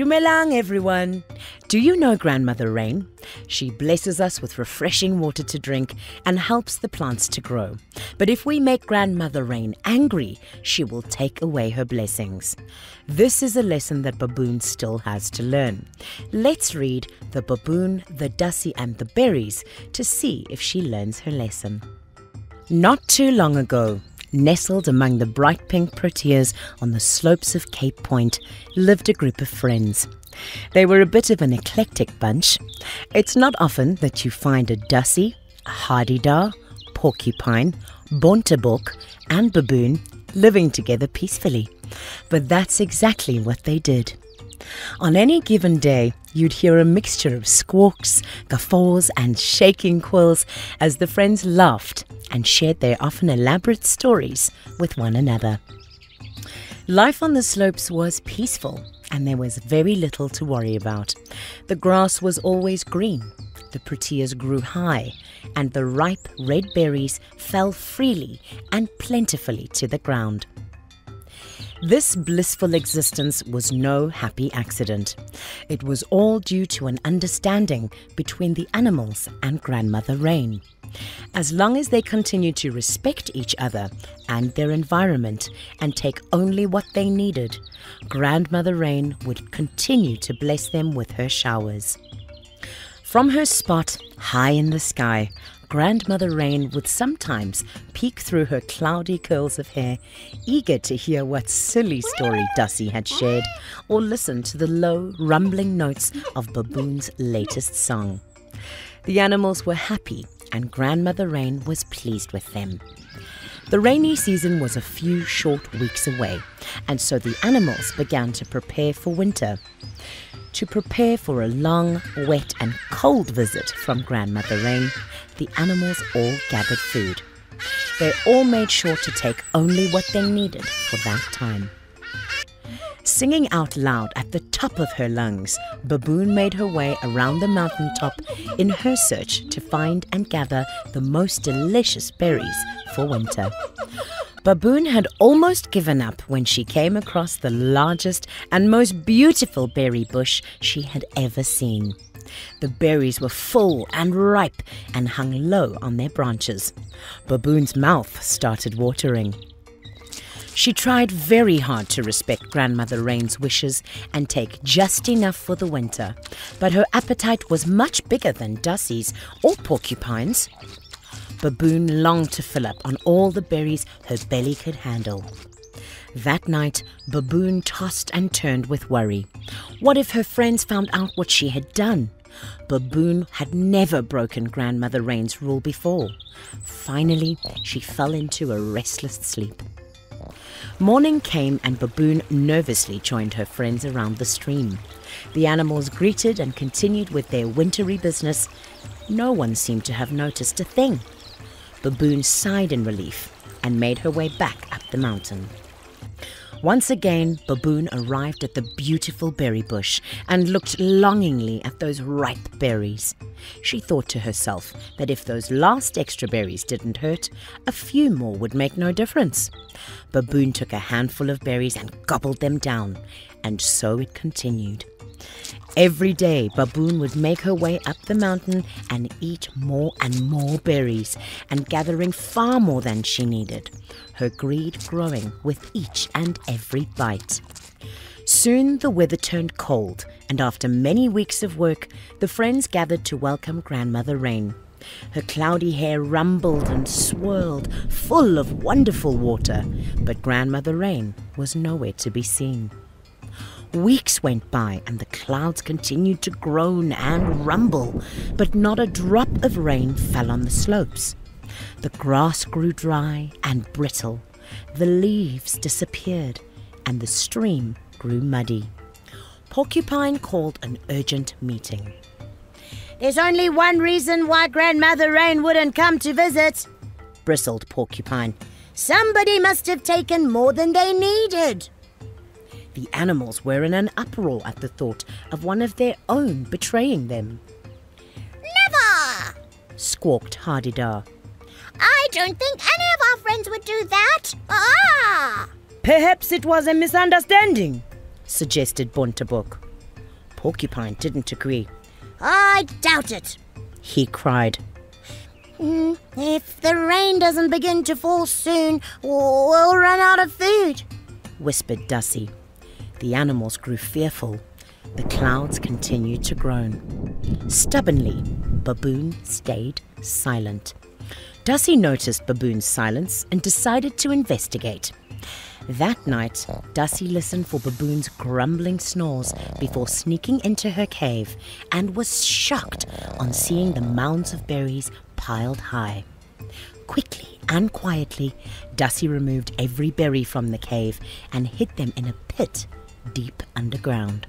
Dumelang, everyone. Do you know Grandmother Rain? She blesses us with refreshing water to drink and helps the plants to grow. But if we make Grandmother Rain angry, she will take away her blessings. This is a lesson that Baboon still has to learn. Let's read The Baboon, the Dassie and the Berries to see if she learns her lesson. Not too long ago, nestled among the bright pink proteas on the slopes of Cape Point, lived a group of friends. They were a bit of an eclectic bunch. It's not often that you find a Dassie, a Hadida, porcupine, bontebok and baboon living together peacefully. But that's exactly what they did. On any given day, you'd hear a mixture of squawks, guffaws and shaking quills as the friends laughed and shared their often elaborate stories with one another. Life on the slopes was peaceful and there was very little to worry about. The grass was always green, the proteas grew high, and the ripe red berries fell freely and plentifully to the ground. This blissful existence was no happy accident. It was all due to an understanding between the animals and Grandmother Rain. As long as they continued to respect each other and their environment and take only what they needed, Grandmother Rain would continue to bless them with her showers. From her spot high in the sky, Grandmother Rain would sometimes peek through her cloudy curls of hair, eager to hear what silly story Dassie had shared or listen to the low, rumbling notes of Baboon's latest song. The animals were happy and Grandmother Rain was pleased with them. The rainy season was a few short weeks away, and so the animals began to prepare for winter. To prepare for a long, wet and cold visit from Grandmother Rain, the animals all gathered food. They all made sure to take only what they needed for that time. Singing out loud at the top of her lungs, Baboon made her way around the mountaintop in her search to find and gather the most delicious berries for winter. Baboon had almost given up when she came across the largest and most beautiful berry bush she had ever seen. The berries were full and ripe and hung low on their branches. Baboon's mouth started watering. She tried very hard to respect Grandmother Rain's wishes and take just enough for the winter, but her appetite was much bigger than Dassie's or Porcupine's. Baboon longed to fill up on all the berries her belly could handle. That night, Baboon tossed and turned with worry. What if her friends found out what she had done? Baboon had never broken Grandmother Rain's rule before. Finally, she fell into a restless sleep. Morning came and Baboon nervously joined her friends around the stream. The animals greeted and continued with their wintry business. No one seemed to have noticed a thing. Baboon sighed in relief and made her way back up the mountain. Once again, Baboon arrived at the beautiful berry bush and looked longingly at those ripe berries. She thought to herself that if those last extra berries didn't hurt, a few more would make no difference. Baboon took a handful of berries and gobbled them down, and so it continued. Every day, Baboon would make her way up the mountain and eat more and more berries, and gathering far more than she needed, her greed growing with each and every bite. Soon the weather turned cold, and after many weeks of work, the friends gathered to welcome Grandmother Rain. Her cloudy hair rumbled and swirled, full of wonderful water, but Grandmother Rain was nowhere to be seen. Weeks went by and the clouds continued to groan and rumble, but not a drop of rain fell on the slopes. The grass grew dry and brittle, the leaves disappeared, and the stream grew muddy. Porcupine called an urgent meeting. "There's only one reason why Grandmother Rain wouldn't come to visit," bristled Porcupine. "Somebody must have taken more than they needed." The animals were in an uproar at the thought of one of their own betraying them. "Never!" squawked Hadida. "I don't think any of our friends would do that. Ah!" "Perhaps it was a misunderstanding," suggested Bontebok. Porcupine didn't agree. I doubt it. He cried. If the rain doesn't begin to fall soon, we'll run out of food, whispered Dassie. The animals grew fearful. The clouds continued to groan. Stubbornly, Baboon stayed silent. Dassie noticed Baboon's silence and decided to investigate. That night, Dassie listened for Baboon's grumbling snores before sneaking into her cave and was shocked on seeing the mounds of berries piled high. Quickly and quietly, Dassie removed every berry from the cave and hid them in a pit deep underground.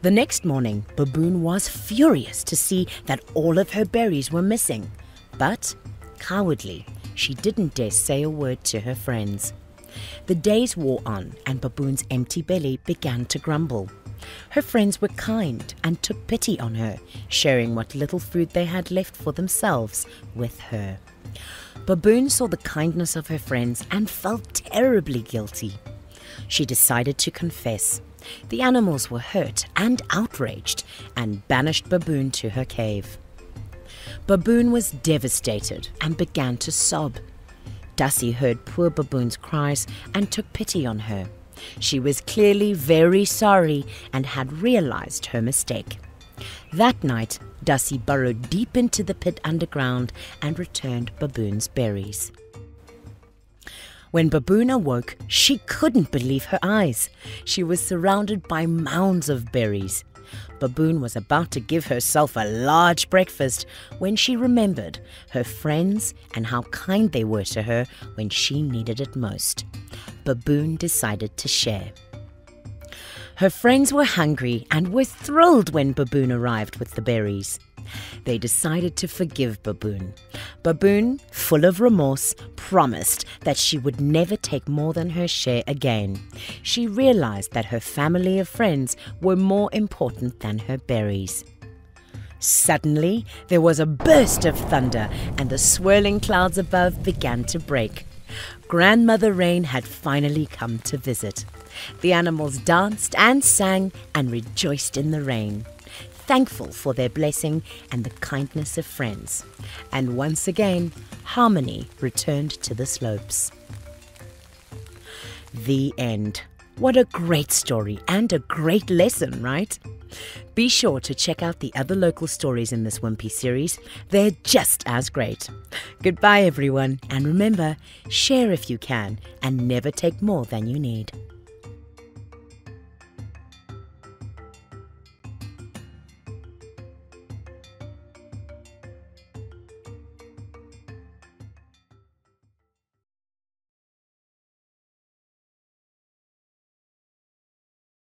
The next morning, Baboon was furious to see that all of her berries were missing. But, cowardly, she didn't dare say a word to her friends. The days wore on and Baboon's empty belly began to grumble. Her friends were kind and took pity on her, sharing what little food they had left for themselves with her. Baboon saw the kindness of her friends and felt terribly guilty. She decided to confess. The animals were hurt and outraged and banished Baboon to her cave. Baboon was devastated and began to sob. Dassie heard poor Baboon's cries and took pity on her. She was clearly very sorry and had realized her mistake. That night, Dassie burrowed deep into the pit underground and returned Baboon's berries. When Baboon awoke, she couldn't believe her eyes. She was surrounded by mounds of berries. Baboon was about to give herself a large breakfast when she remembered her friends and how kind they were to her when she needed it most. Baboon decided to share. Her friends were hungry and were thrilled when Baboon arrived with the berries. They decided to forgive Baboon. Baboon, full of remorse, promised that she would never take more than her share again. She realized that her family of friends were more important than her berries. Suddenly, there was a burst of thunder and the swirling clouds above began to break. Grandmother Rain had finally come to visit. The animals danced and sang and rejoiced in the rain, thankful for their blessing and the kindness of friends. And once again, harmony returned to the slopes. The end. What a great story and a great lesson, right? Be sure to check out the other local stories in this Wimpy series. They're just as great. Goodbye, everyone. And remember, share if you can and never take more than you need.